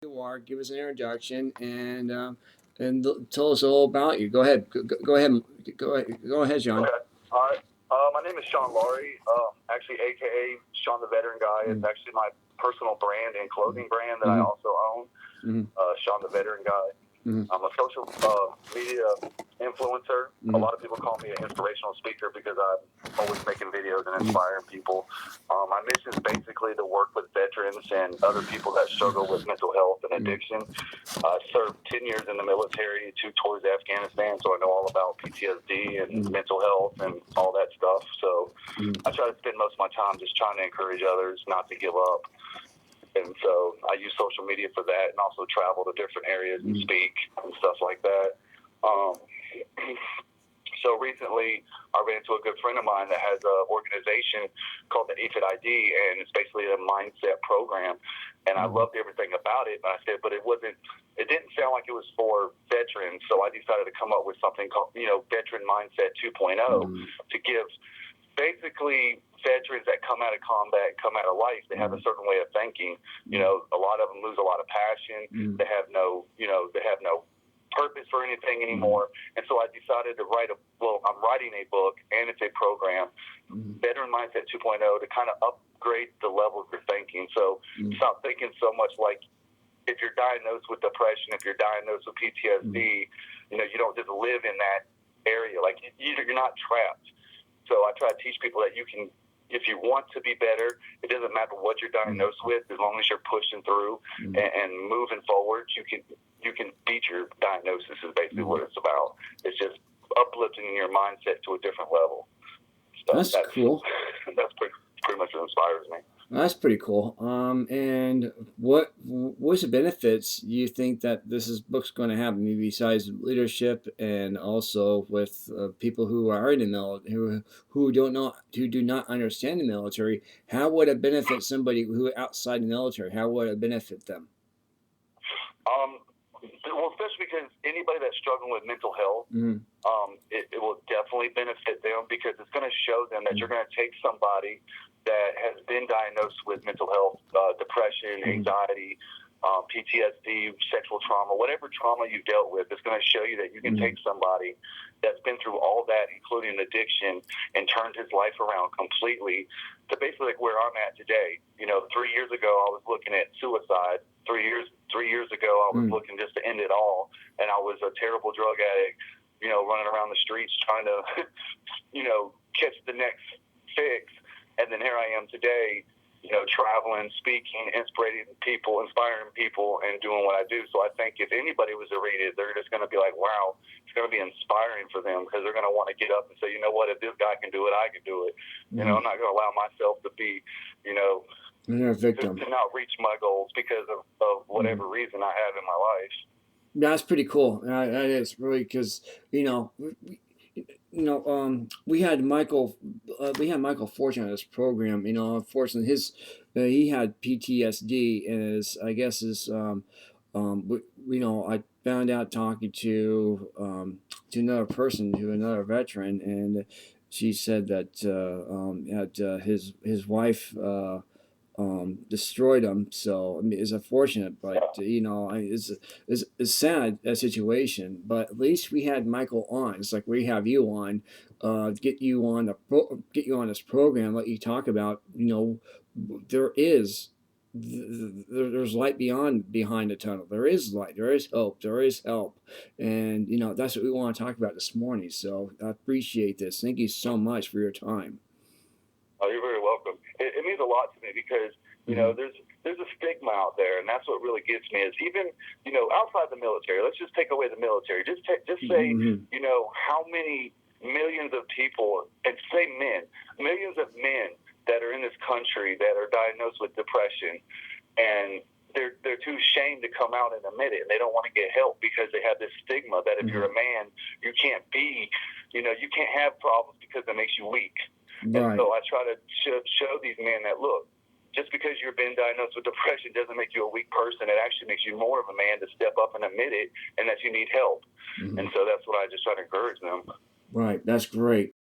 you are. Give us an introduction and tell us all about you. Go ahead. Go ahead. Go ahead, Shawn. Okay. All right. My name is Shawn Laurie, actually, AKA Shawn the Veteran Guy. It's actually my personal brand and clothing brand that I also own, Shawn the Veteran Guy. I'm a social media influencer. A lot of people call me an inspirational speaker because I'm always making videos and inspiring people. My mission is basically to work with veterans and other people that struggle with mental health and addiction. I served 10 years in the military, 2 tours to Afghanistan, so I know all about PTSD and mental health and all that stuff. So I try to spend most of my time just trying to encourage others not to give up. And so I use social media for that and also travel to different areas and speak and stuff like that. So recently I ran into a good friend of mine that has an organization called the AFID ID, and it's basically a mindset program. And I loved everything about it. But I said, but it didn't sound like it was for veterans. So I decided to come up with something called, Veteran Mindset 2.0 to give basically veterans that come out of combat, come out of life, they have a certain way of thinking. A lot of them lose a lot of passion. They have no purpose for anything anymore. And so I decided to I'm writing a book, and it's a program, Veteran Mindset 2.0, to kind of upgrade the level of your thinking. So stop thinking so much like if you're diagnosed with depression, if you're diagnosed with PTSD, you don't just live in that area. Like you're not trapped. So I try to teach people that you can, if you want to be better, it doesn't matter what you're diagnosed with, as long as you're pushing through and moving forward, you can beat your diagnosis is basically what it's about. It's just uplifting your mindset to a different level. So that's cool. That's pretty much what inspires me. That's pretty cool. And what's the benefits you think that book's going to have, maybe besides leadership and also with people who are in the military, who do not understand the military? How would it benefit somebody who outside the military? How would it benefit them? Well, especially because anybody that's struggling with mental health, it will definitely benefit them, because it's going to show them that you're going to take somebody that has been diagnosed with mental health, depression, anxiety, PTSD, sexual trauma, whatever trauma you've dealt with. It's going to show you that you can take somebody that's been through all that, including addiction, and turned his life around completely to basically like where I'm at today. 3 years ago, I was looking at suicide. 3 years ago, I was looking just to end it all, and I was a terrible drug addict, running around the streets trying to, catch the next fix. And then here I am today, traveling, speaking, inspiring people, and doing what I do. So I think if anybody was to read it, they're just going to be like, wow, it's going to be inspiring for them, because they're going to want to get up and say, you know what, if this guy can do it, I can do it. I'm not going to allow myself to be, You're a victim. to not reach my goals because of whatever reason I have in my life. That's pretty cool. That is really, because we had Michael Fortune on this program. Unfortunately, he had PTSD, and I found out talking to another person, to another veteran, and she said that his wife destroyed him. So it's unfortunate, but it's sad, that situation. But at least we had Michael on. It's like we have you on, get you on this program, let you talk about. There's light behind the tunnel. There is light. There is hope. There is help, and that's what we want to talk about this morning. So I appreciate this. Thank you so much for your time. Oh, you're very welcome. It means a lot to me, because there's a stigma out there, and that's what really gets me. Is even outside the military. Let's just take away the military. Just say how many millions of people, and say millions of men that are in this country that are diagnosed with depression, and they're too ashamed to come out and admit it, and they don't want to get help because they have this stigma that if you're a man, you can't you can't have problems because it makes you weak. Right. And so I try to show these men that, look, just because you've been diagnosed with depression doesn't make you a weak person. It actually makes you more of a man to step up and admit it, and that you need help. And so that's what I just try to encourage them. Right. That's great.